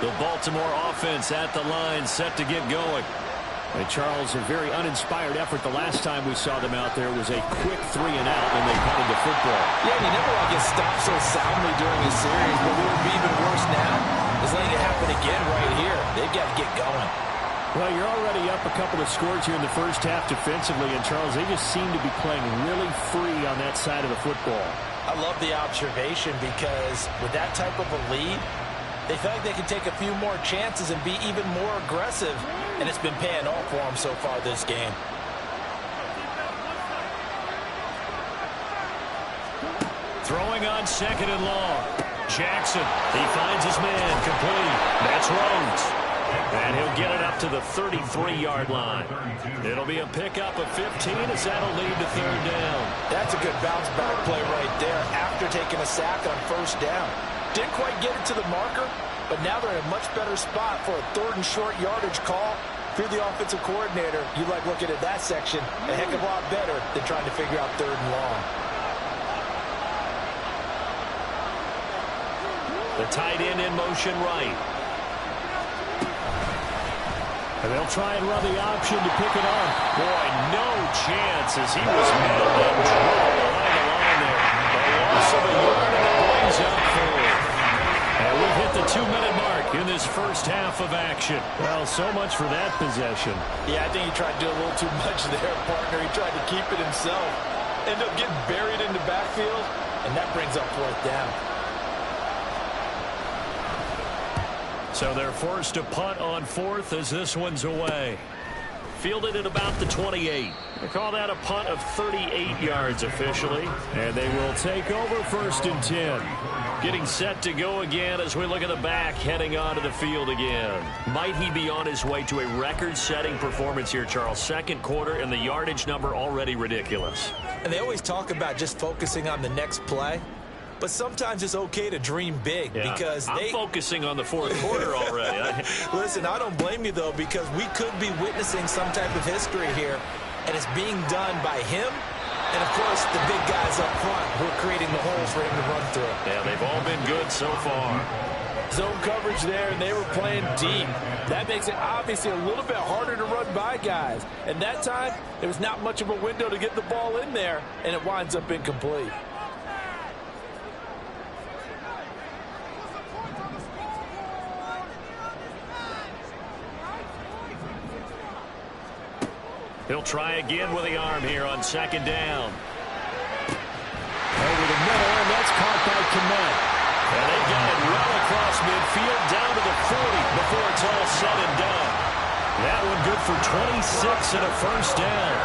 The Baltimore offense at the line, set to get going. And Charles, a very uninspired effort the last time we saw them out there was a quick 3-and-out when they punted the football. Yeah, and you never want to get stopped so soundly during a series, but what would be even worse now is letting it happen again right here. They've got to get going. Well, you're already up a couple of scores here in the first half defensively, and Charles, they just seem to be playing really free on that side of the football. I love the observation because with that type of a lead, they feel like they can take a few more chances and be even more aggressive, and it's been paying off for them so far this game. Throwing on 2nd and long. Jackson, he finds his man, complete. That's Rhodes. And he'll get it up to the 33-yard line. It'll be a pickup of 15 as that'll lead to 3rd down. That's a good bounce back play right there after taking a sack on 1st down. Didn't quite get it to the marker, but now they're in a much better spot for a 3rd and short yardage call. If you're the offensive coordinator, you like looking at that section a heck of a lot better than trying to figure out 3rd and long. The tight end in motion right. And they'll try and run the option to pick it up. Boy, no chance as he was met and dropped behind the line there. A loss of a yard, and it brings up 4th. And we've hit the 2-minute mark in this first half of action. Well, so much for that possession. Yeah, I think he tried to do a little too much there, partner. He tried to keep it himself. Ended up getting buried in the backfield, and that brings up 4th down. So they're forced to punt on 4th as this one's away. Fielded at about the 28. They call that a punt of 38 yards officially. And they will take over 1st and 10. Getting set to go again as we look at the back heading onto the field again. Might he be on his way to a record-setting performance here, Charles? 2nd quarter and the yardage number already ridiculous. And they always talk about just focusing on the next play. But sometimes it's okay to dream big because I'm focusing on the 4th quarter already. Listen, I don't blame you, though, because we could be witnessing some type of history here, and it's being done by him and, of course, the big guys up front who are creating the holes for him to run through. Yeah, they've all been good so far. Zone coverage there, and they were playing deep. That makes it obviously a little bit harder to run by guys. And that time, there was not much of a window to get the ball in there, and it winds up incomplete. He'll try again with the arm here on 2nd down. Over the middle, and that's caught by Kmet. And they got it well across midfield down to the 40 before it's all said and done. That one good for 26 and a 1st down.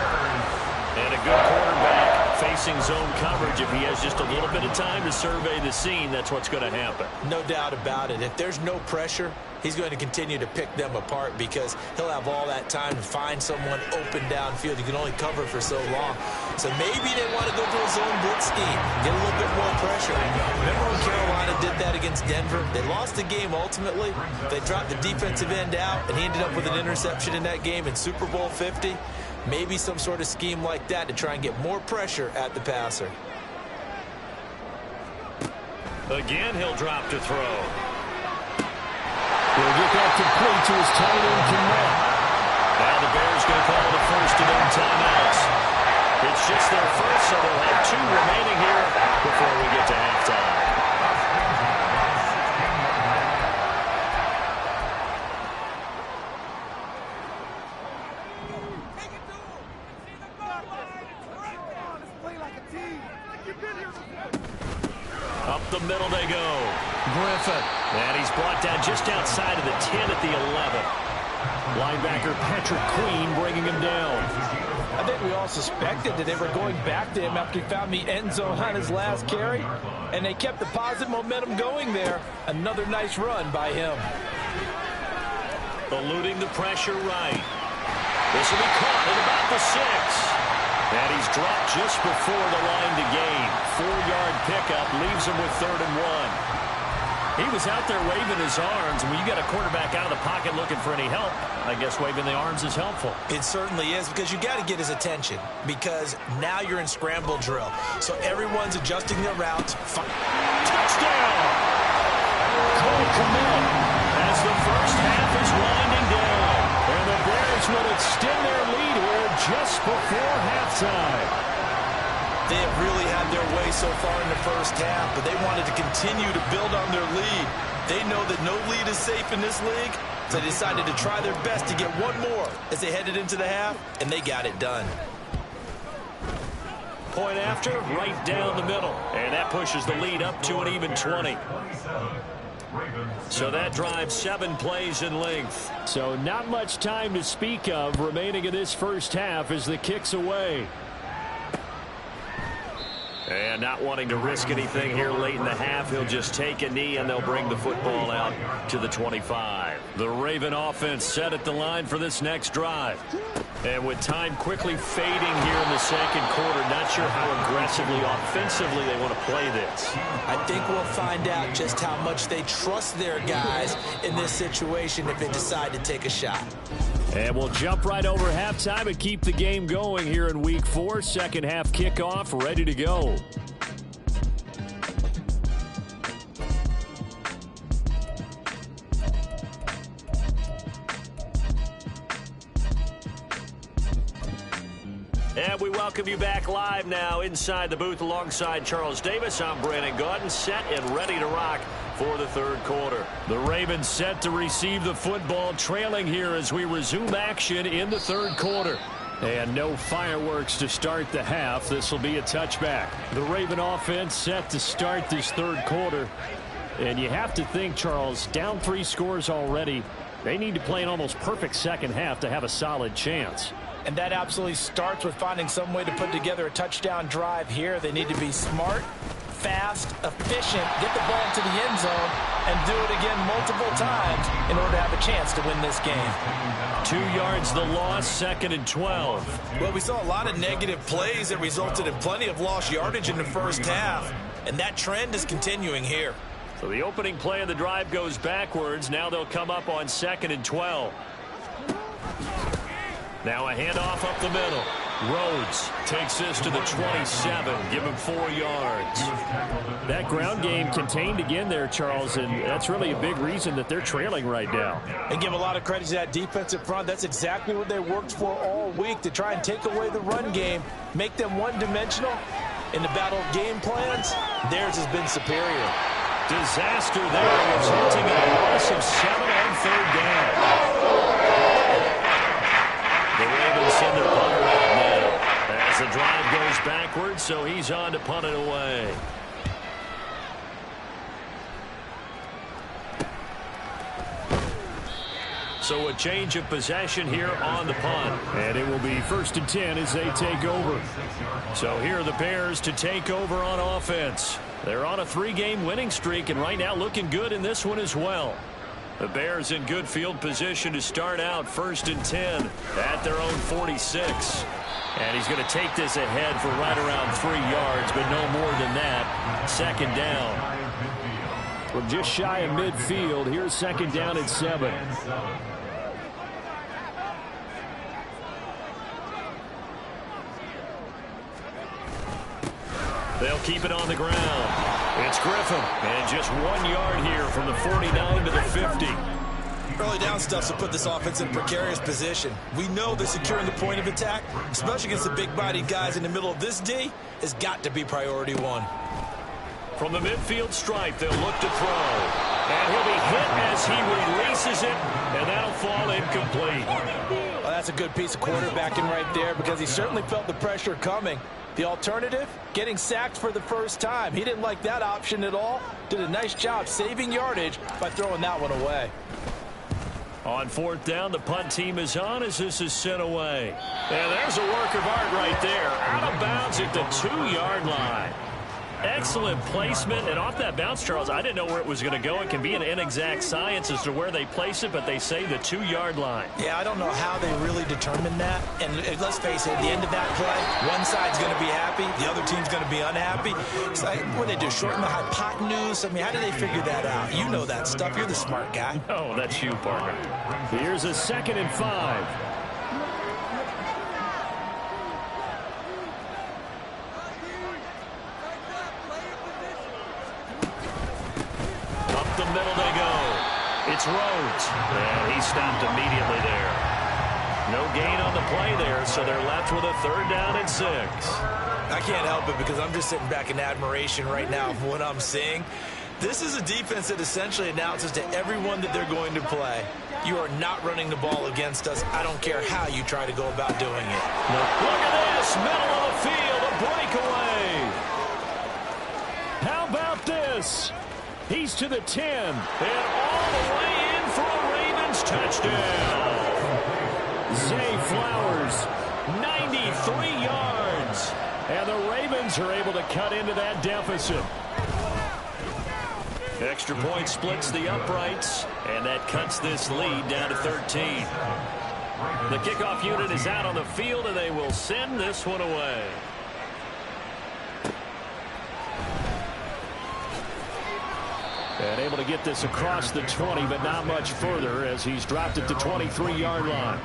And a good quarterback facing zone coverage. If he has just a little bit of time to survey the scene, that's what's going to happen. No doubt about it. If there's no pressure, he's going to continue to pick them apart because he'll have all that time to find someone open downfield. You can only cover for so long. So maybe they want to go to a zone blitz scheme, get a little bit more pressure. Remember when Carolina did that against Denver? They lost the game ultimately. They dropped the defensive end out, and he ended up with an interception in that game in Super Bowl 50. Maybe some sort of scheme like that to try and get more pressure at the passer. Again, he'll drop to throw. He'll get that complete to his tight end, Kmet. Now the Bears going to call the 1st and 10 timeouts. It's just their first, so they'll have 2 remaining here before we get to halftime. Up the middle they go. Griffin. And he's brought down just outside of the 10 at the 11. Linebacker Patrick Queen bringing him down. I think we all suspected that they were going back to him after he found the end zone on his last carry, and they kept the positive momentum going there. Another nice run by him. Eluding the pressure right. This will be caught at about the 6. And he's dropped just before the line to gain. 4-yard pickup leaves him with 3rd and 1. He was out there waving his arms. When you got a quarterback out of the pocket looking for any help, I guess waving the arms is helpful. It certainly is, because you got to get his attention, because now you're in scramble drill. So everyone's adjusting their routes. Touchdown! Cole Kmet has the just before halftime. They have really had their way so far in the first half, but they wanted to continue to build on their lead. They know that no lead is safe in this league, so they decided to try their best to get one more as they headed into the half, and they got it done. Point after, right down the middle, and that pushes the lead up to an even 20. So that drives 7 plays in length. So not much time to speak of remaining in this first half as the kick's away. And not wanting to risk anything here late in the half, he'll just take a knee and they'll bring the football out to the 25. The Raven offense set at the line for this next drive. And with time quickly fading here in the second quarter, not sure how aggressively, offensively they want to play this. I think we'll find out just how much they trust their guys in this situation if they decide to take a shot. And we'll jump right over halftime and keep the game going here in Week 4. Second half kickoff, ready to go. And we welcome you back live now inside the booth alongside Charles Davis. I'm Brandon Gaudin, set and ready to rock for the third quarter. The Ravens set to receive the football, trailing here as we resume action in the third quarter. And no fireworks to start the half. This will be a touchback. The Raven offense set to start this third quarter. And you have to think, Charles, down 3 scores already. They need to play an almost perfect second half to have a solid chance. And that absolutely starts with finding some way to put together a touchdown drive here. They need to be smart, fast, efficient, get the ball to the end zone, and do it again multiple times in order to have a chance to win this game. 2 yards the loss, 2nd and 12. Well, we saw a lot of negative plays that resulted in plenty of lost yardage in the first half, and that trend is continuing here. So the opening play of the drive goes backwards. Now they'll come up on 2nd and 12. Now a handoff up the middle. Rhodes takes this to the 27. Give him 4 yards. That ground game contained again there, Charles, and that's really a big reason that they're trailing right now. And give a lot of credit to that defensive front. That's exactly what they worked for all week, to try and take away the run game, make them one-dimensional. In the battle of game plans, theirs has been superior. Disaster there, resulting in a loss of 7 on third down. The Ravens send their punter out now as the drive goes backwards, so he's on to punt it away. So a change of possession here on the punt. And it will be 1st and 10 as they take over. So here are the Bears to take over on offense. They're on a 3-game winning streak, and right now looking good in this one as well. The Bears in good field position to start out 1st and 10 at their own 46. And he's going to take this ahead for right around 3 yards, but no more than that. 2nd down. We're just shy of midfield. Here's 2nd down at 7. They'll keep it on the ground. It's Griffin, and just 1 yard here from the 49 to the 50. Early down stuffs will put this offense in a precarious position. We know that securing the point of attack, especially against the big-bodied guys in the middle of this D, has got to be priority 1. From the midfield stripe, they'll look to throw. And he'll be hit as he releases it, and that'll fall incomplete. Well, that's a good piece of quarterbacking right there, because he certainly felt the pressure coming. The alternative, getting sacked for the first time. He didn't like that option at all. Did a nice job saving yardage by throwing that one away. On 4th down, the punt team is on as this is sent away. And there's a work of art right there. Out of bounds at the 2-yard line. Excellent placement, and off that bounce, Charles, I didn't know where it was going to go. It can be an inexact science as to where they place it, but they say the 2-yard line. Yeah, I don't know how they really determine that. And let's face it, at the end of that play, one side's going to be happy, the other team's going to be unhappy. It's like, what do they do, shorten the hypotenuse? I mean, how do they figure that out? You know that stuff. You're the smart guy. Oh, that's you, Parker. Here's a 2nd and 5. It's Rhodes, and he stopped immediately there. No gain on the play there, so they're left with a 3rd down and 6. I can't help it because I'm just sitting back in admiration right now of what I'm seeing. This is a defense that essentially announces to everyone that they're going to play, you are not running the ball against us. I don't care how you try to go about doing it. Look at this, middle of the field, a breakaway. How about this? He's to the 10. And all the way in for a Ravens touchdown. Zay Flowers, 93 yards. And the Ravens are able to cut into that deficit. Extra point splits the uprights, and that cuts this lead down to 13. The kickoff unit is out on the field, and they will send this one away. And able to get this across the 20, but not much further as he's dropped it to 23-yard line.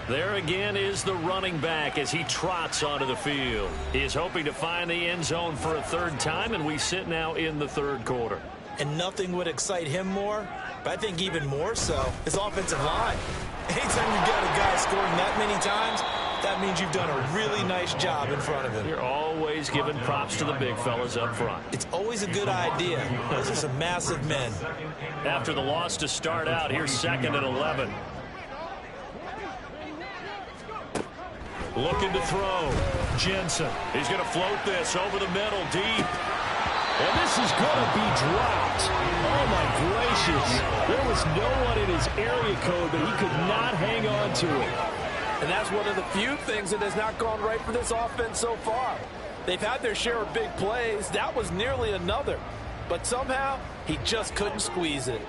There again is the running back as he trots onto the field. He is hoping to find the end zone for a 3rd time, and we sit now in the 3rd quarter. And nothing would excite him more, but I think even more so, his offensive line. Anytime you've got a guy scoring that many times, that means you've done a really nice job in front of him. You're always giving props to the big fellas up front. It's always a good idea. Those are some massive men. After the loss to start out, here's 2nd and 11. Looking to throw. Jensen. He's going to float this over the middle, deep. And this is going to be dropped. Oh, my gracious. There was no one in his area code, but he could not hang on to it. And that's one of the few things that has not gone right for this offense so far. They've had their share of big plays. That was nearly another. But somehow, he just couldn't squeeze it.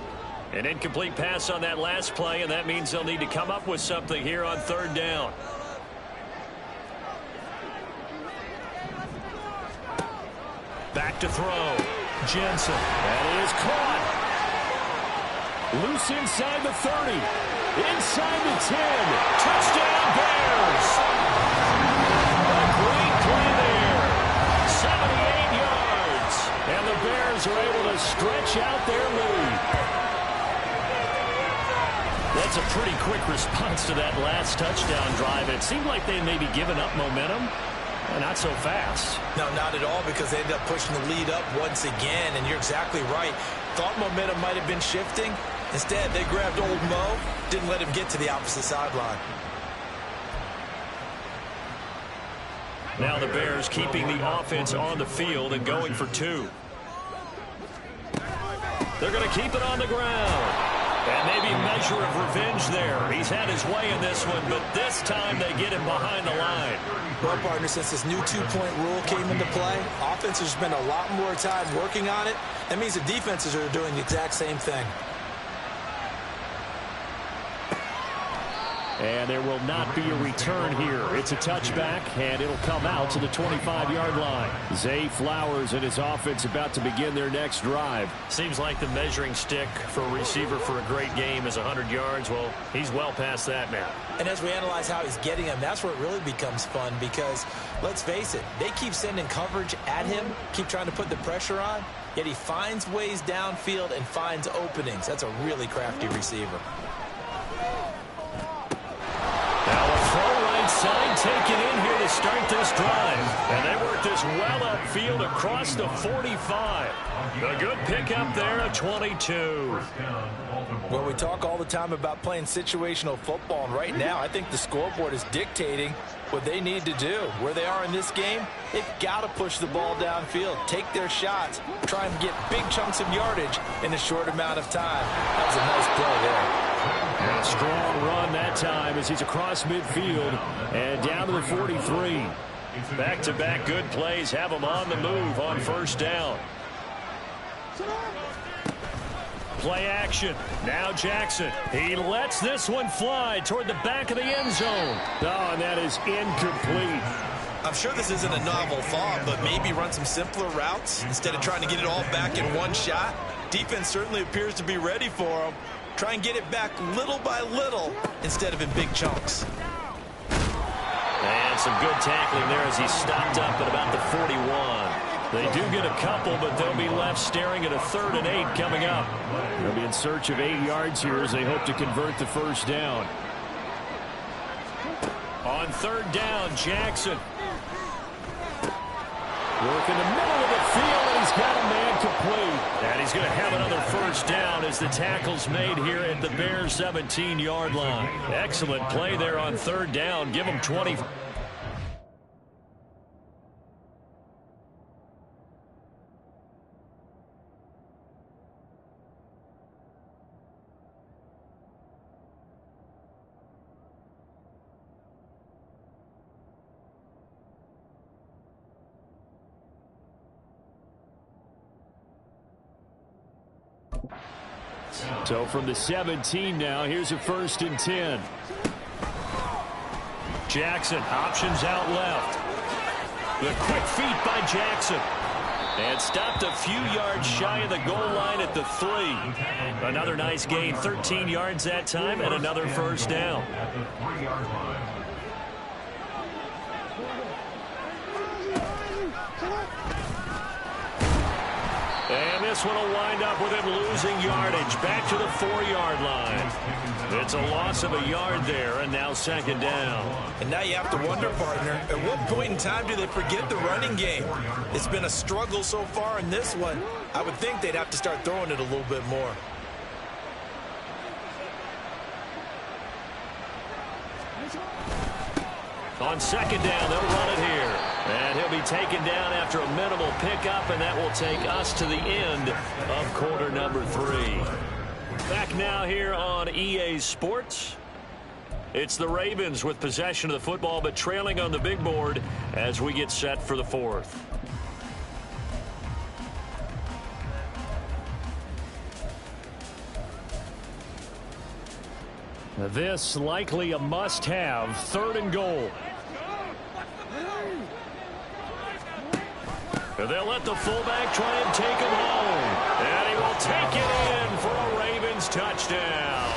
An incomplete pass on that last play, and that means they'll need to come up with something here on 3rd down. Back to throw. Jensen. That is caught. Loose inside the 30. Inside the 10. Touchdown Bears. A great play there. 78 yards. And the Bears are able to stretch out their lead. That's a pretty quick response to that last touchdown drive. It seemed like they may be giving up momentum. Not so fast. No, not at all, because they ended up pushing the lead up once again, and you're exactly right. Thought momentum might have been shifting. Instead, they grabbed old Mo, didn't let him get to the opposite sideline. Now the Bears keeping the offense on the field and going for 2. They're going to keep it on the ground. And maybe a measure of revenge there. He's had his way in this one, but this time they get him behind the line. Well, partner, since this new 2-point rule came into play, offenses spend a lot more time working on it. That means the defenses are doing the exact same thing. And there will not be a return here. It's a touchback, and it'll come out to the 25-yard line. Zay Flowers and his offense about to begin their next drive. Seems like the measuring stick for a receiver for a great game is 100 yards. Well, he's well past that now. And as we analyze how he's getting them, that's where it really becomes fun because, let's face it, they keep sending coverage at him, keep trying to put the pressure on, yet he finds ways downfield and finds openings. That's a really crafty receiver. Now a throw right side taken in here to start this drive. And they work this well upfield across the 45. A good pickup there at 22. Well, we talk all the time about playing situational football, and right now I think the scoreboard is dictating what they need to do. Where they are in this game, they've got to push the ball downfield, take their shots, try and get big chunks of yardage in a short amount of time. That was a nice play there. And a strong run that time as he's across midfield and down to the 43. Back-to-back good plays have him on the move on 1st down. Play action. Now Jackson. He lets this one fly toward the back of the end zone. Oh, and that is incomplete. I'm sure this isn't a novel thought, but maybe run some simpler routes instead of trying to get it all back in one shot. Defense certainly appears to be ready for him. Try and get it back little by little instead of in big chunks. And some good tackling there as he stopped up at about the 41. They do get a couple, but they'll be left staring at a 3rd and 8 coming up. They'll be in search of 8 yards here as they hope to convert the 1st down. On third down, Jackson. Work in the middle of the field, and he's got a man complete. And he's going to have another first down as the tackle's made here at the Bears' 17-yard line. Excellent play there on third down. Give him 20. So from the 17 now, here's a 1st and 10. Jackson options out left. The quick feet by Jackson. And stopped a few yards shy of the goal line at the 3. Another nice gain, 13 yards that time, and another first down. And this one will wind up with him losing yardage back to the 4-yard line. It's a loss of a yard there, and now 2nd down. And now you have to wonder, partner, at what point in time do they forget the running game? It's been a struggle so far in this one. I would think they'd have to start throwing it a little bit more. On 2nd down, they'll run it here. And he'll be taken down after a minimal pickup, and that will take us to the end of quarter number 3. Back now here on EA Sports. It's the Ravens with possession of the football, but trailing on the big board as we get set for the 4th. This likely a must-have, 3rd and goal. They'll let the fullback try and take him home. And he will take it in for a Ravens touchdown.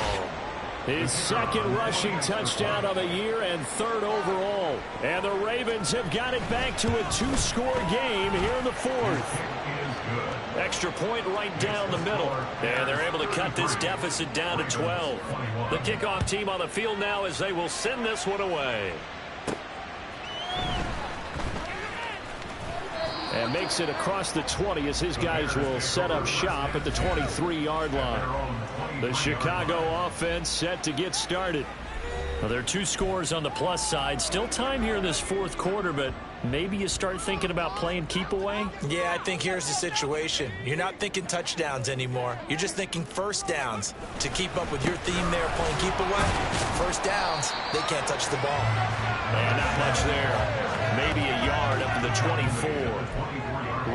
His 2nd rushing touchdown of the year and 3rd overall. And the Ravens have got it back to a 2-score game here in the 4th. Extra point right down the middle. And they're able to cut this deficit down to 12. The kickoff team on the field now as they will send this one away. And makes it across the 20 as his guys will set up shop at the 23-yard line. The Chicago offense set to get started. Well, there are 2 scores on the plus side. Still time here in this 4th quarter, but maybe you start thinking about playing keep away? Yeah, I think here's the situation. You're not thinking touchdowns anymore. You're just thinking first downs. To keep up with your theme there, playing keep away, first downs, they can't touch the ball. And not much there. Maybe a yard up to the 24.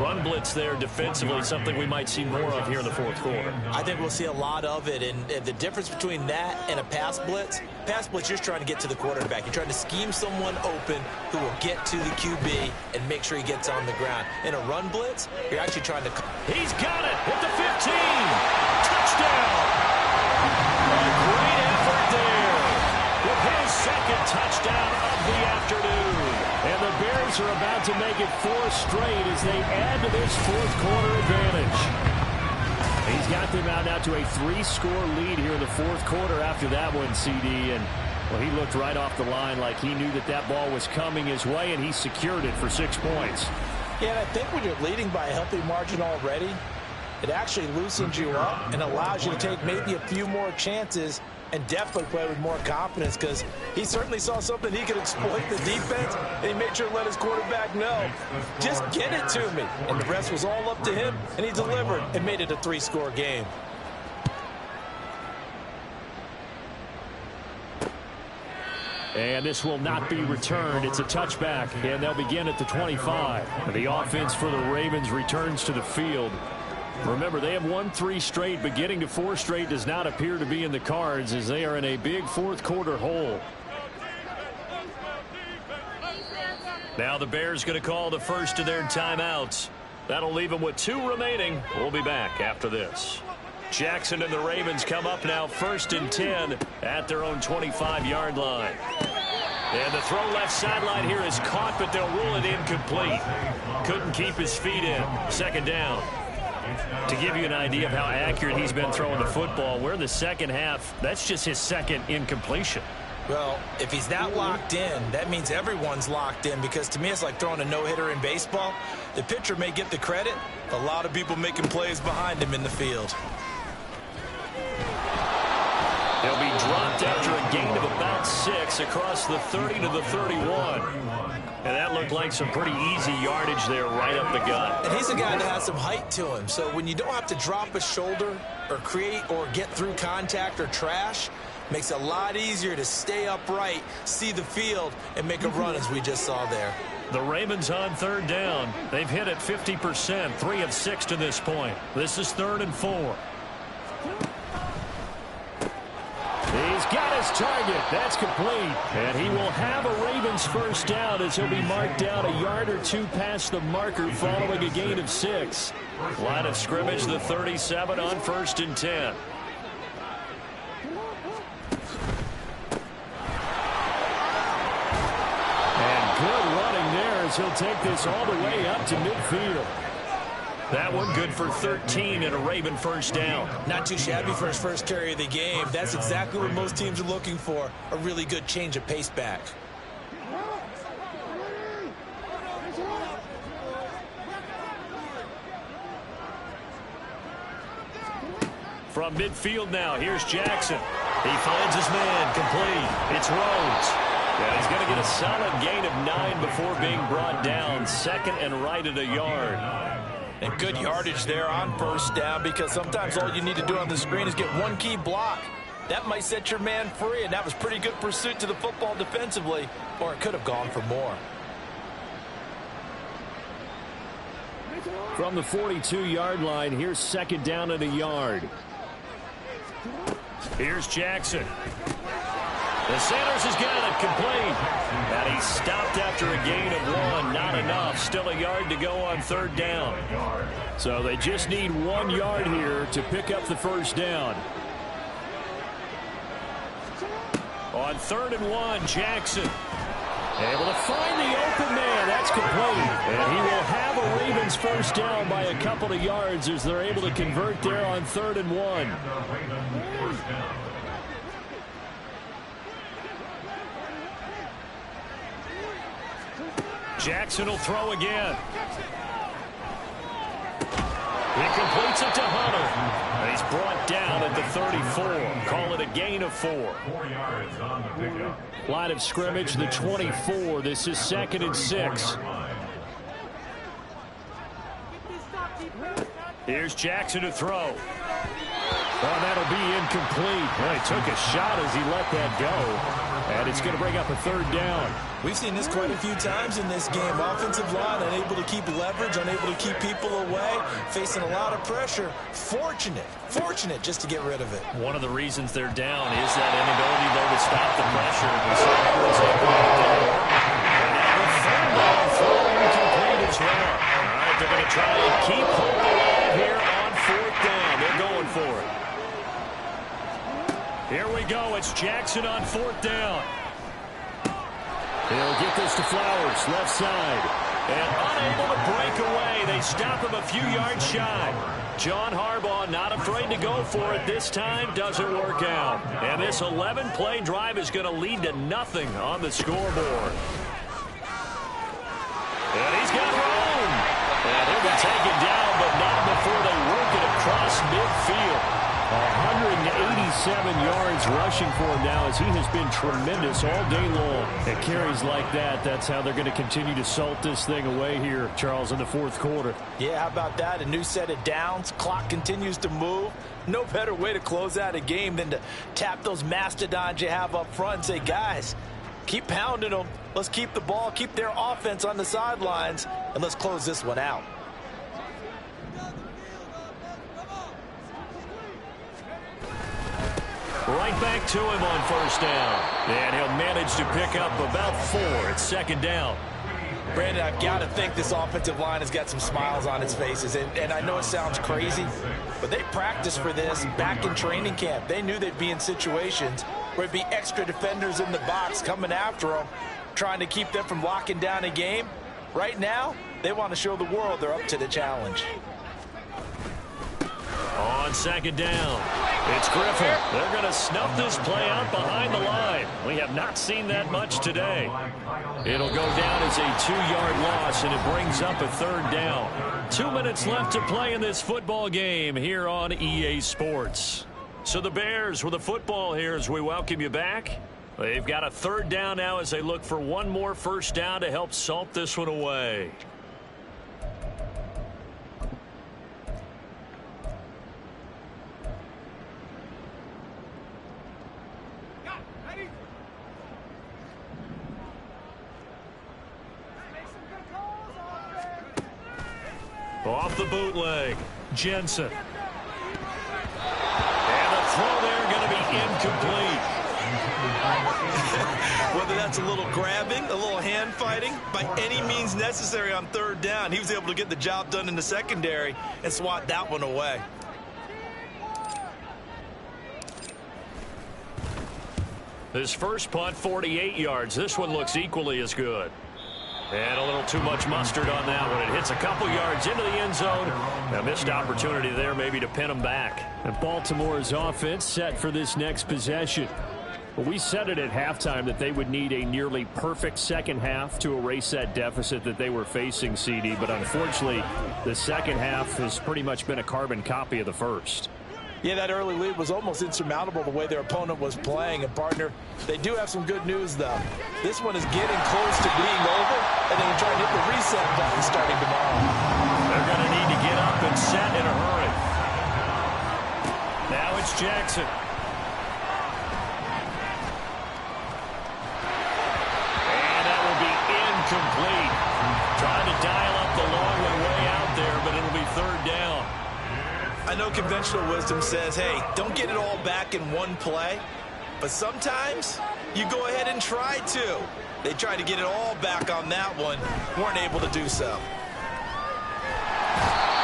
Run blitz there defensively, something we might see more of here in the 4th quarter. I think we'll see a lot of it, and the difference between that and a pass blitz, you're just trying to get to the quarterback. You're trying to scheme someone open who will get to the QB and make sure he gets on the ground. In a run blitz, you're actually trying to... He's got it at the 15. Touchdown. A great effort there with his 2nd touchdown of the afternoon. And the Bears are about to make it 4 straight as they add to this 4th quarter advantage. He's got them out now to a 3-score lead here in the 4th quarter after that one, CD. And, well, he looked right off the line like he knew that that ball was coming his way, and he secured it for 6 points. Yeah, and I think when you're leading by a healthy margin already, it actually loosens you up and allows you to take maybe a few more chances and definitely play with more confidence, because he certainly saw something he could exploit the defense, and he made sure to let his quarterback know, just get it to me. And the rest was all up to him, and he delivered and made it a 3-score game. And this will not be returned. It's a touchback, and they'll begin at the 25. The offense for the Ravens returns to the field. Remember, they have won 3 straight, but getting to 4 straight does not appear to be in the cards as they are in a big 4th quarter hole. Now the Bears going to call the first of their timeouts. That'll leave them with 2 remaining. We'll be back after this. Jackson and the Ravens come up now 1st and 10 at their own 25-yard line. And the throw left sideline here is caught, but they'll rule it incomplete. Couldn't keep his feet in. 2nd down. To give you an idea of how accurate he's been throwing the football, we're in the 2nd half. That's just his 2nd incompletion. Well, if he's that locked in, that means everyone's locked in, because to me it's like throwing a no-hitter in baseball. The pitcher may get the credit, a lot of people making plays behind him in the field. He'll be dropped after a gain of about 6 across the 30 to the 31. And that looked like some pretty easy yardage there right up the gut. And he's a guy that has some height to him. So when you don't have to drop a shoulder or create or get through contact or trash, makes it a lot easier to stay upright, see the field, and make a run as we just saw there. The Ravens on 3rd down. They've hit it 50%, 3 of 6 to this point. This is 3rd and 4. He's got his target. That's complete. And he will have a Ravens first down as he'll be marked down a yard or 2 past the marker following a gain of 6. Line of scrimmage, the 37 on 1st and 10. And good running there as he'll take this all the way up to midfield. That one good for 13 and a Raven first down. Not too shabby for his first carry of the game. That's exactly what most teams are looking for, a really good change of pace back. From midfield now, here's Jackson. He finds his man, complete. It's Rhodes. And he's going to get a solid gain of 9 before being brought down. 2nd and right at a yard. And good yardage there on first down, because sometimes all you need to do on the screen is get one key block. That might set your man free, and that was pretty good pursuit to the football defensively, or it could have gone for more. From the 42-yard line, here's 2nd down and a yard. Here's Jackson. The Sanders has got it complete. And he stopped after a gain of 1. Not enough. Still a yard to go on 3rd down. So they just need 1 yard here to pick up the first down. On 3rd and 1, Jackson. Able to find the open man. That's complete. And he will have a Ravens first down by a couple of yards as they're able to convert there on 3rd and 1. Jackson will throw again. He completes it to Hunter. And he's brought down at the 34. Call it a gain of 4. 4 yards on the pickup. Line of scrimmage, the 24. This is 2nd and 6. Here's Jackson to throw. Oh, that'll be incomplete. Well, he took a shot as he let that go. And it's going to bring up a 3rd down. We've seen this quite a few times in this game. Offensive line unable to keep leverage, unable to keep people away, facing a lot of pressure. Fortunate just to get rid of it. One of the reasons they're down is that inability, though, to stop the pressure. We saw Edwards able to get down. And now the 3rd down, throw incomplete as well. All right, they're going to try and keep hope alive here on 4th down. They're going for it. Here we go. It's Jackson on 4th down. He'll get this to Flowers, left side. And unable to break away. They stop him a few yards shy. John Harbaugh not afraid to go for it this time. Doesn't work out. And this 11-play drive is going to lead to nothing on the scoreboard. And he's got room. And he'll be taken down, but not before they work it across midfield. 187 yards rushing for him now as he has been tremendous all day long. At carries like that, that's how they're going to continue to salt this thing away here, Charles, in the 4th quarter. Yeah, how about that? A new set of downs. Clock continues to move. No better way to close out a game than to tap those mastodons you have up front and say, guys, keep pounding them. Let's keep the ball, keep their offense on the sidelines, and let's close this one out. Right back to him on 1st down. And he'll manage to pick up about 4 at 2nd down. Brandon, I've got to think this offensive line has got some smiles on its faces. And I know it sounds crazy, but they practiced for this back in training camp. They knew they'd be in situations where it'd be extra defenders in the box coming after them, trying to keep them from locking down a game. Right now, they want to show the world they're up to the challenge. On second down, it's Griffin. They're going to snuff this play out behind the line. We have not seen that much today. It'll go down as a 2-yard loss, and it brings up a third down. 2 minutes left to play in this football game here on EA Sports. So the Bears with the football here as we welcome you back. They've got a third down now as they look for one more first down to help salt this one away. Off the bootleg, Jensen. And the throw there going to be incomplete. Whether that's a little grabbing, a little hand fighting, by any means necessary on third down, he was able to get the job done in the secondary and swat that one away. His first punt, 48 yards. This one looks equally as good. And a little too much mustard on that one. It hits a couple yards into the end zone. A missed opportunity there maybe to pin him back. And Baltimore's offense set for this next possession. Well, we said it at halftime that they would need a nearly perfect second half to erase that deficit that they were facing, CD. But unfortunately, the second half has pretty much been a carbon copy of the first. Yeah, that early lead was almost insurmountable the way their opponent was playing. And, partner, they do have some good news, though. This one is getting close to being over, and they can try and hit the reset button starting tomorrow. They're going to need to get up and set in a hurry. Now it's Jackson. And that will be incomplete. Trying to dial up the long one way out there, but it'll be third down. I know conventional wisdom says, hey, don't get it all back in one play. But sometimes you go ahead and try to. They tried to get it all back on that one. Weren't able to do so.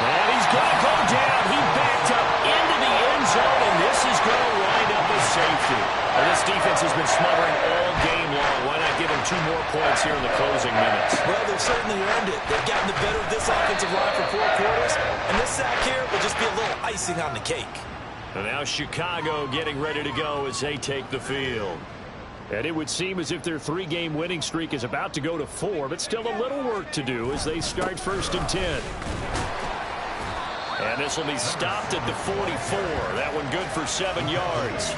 And he's going to go down. He backed up into the end zone, and this is going to wind up a safety. Well, this defense has been smothering all game long. Why not give them 2 more points here in the closing minutes? Well, they've certainly earned it. They've gotten the better of this offensive line for 4 quarters, and this sack here will just be a little icing on the cake. And now Chicago getting ready to go as they take the field. And it would seem as if their 3-game winning streak is about to go to 4, but still a little work to do as they start 1st and 10. And this will be stopped at the 44. That one good for 7 yards.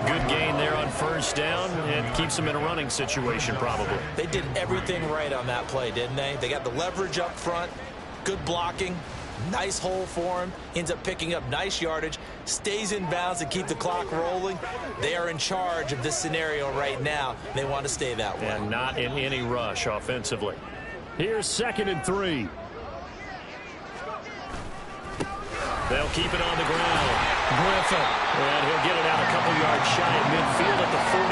Good gain there on first down and keeps them in a running situation probably. They did everything right on that play, didn't they? They got the leverage up front, good blocking, nice hole for him, ends up picking up nice yardage, stays in bounds and keep the clock rolling. They are in charge of this scenario right now. They want to stay that way. And not in any rush offensively. Here's 2nd and 3. They'll keep it on the ground. Griffin. And he'll get it out a couple yards shy of midfield at the 48.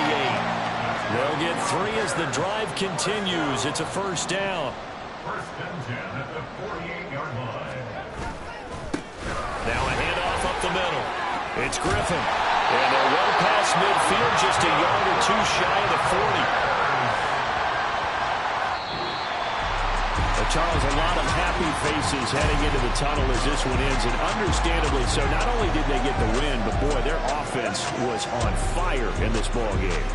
They'll get 3 as the drive continues. It's a first down. 1st and 10 at the 48-yard line. Now a handoff up the middle. It's Griffin. And they're well past midfield, just a yard or 2 shy of the 40. Charles, a lot of happy faces heading into the tunnel as this one ends, and understandably so. Not only did they get the win, but boy, their offense was on fire in this ball game.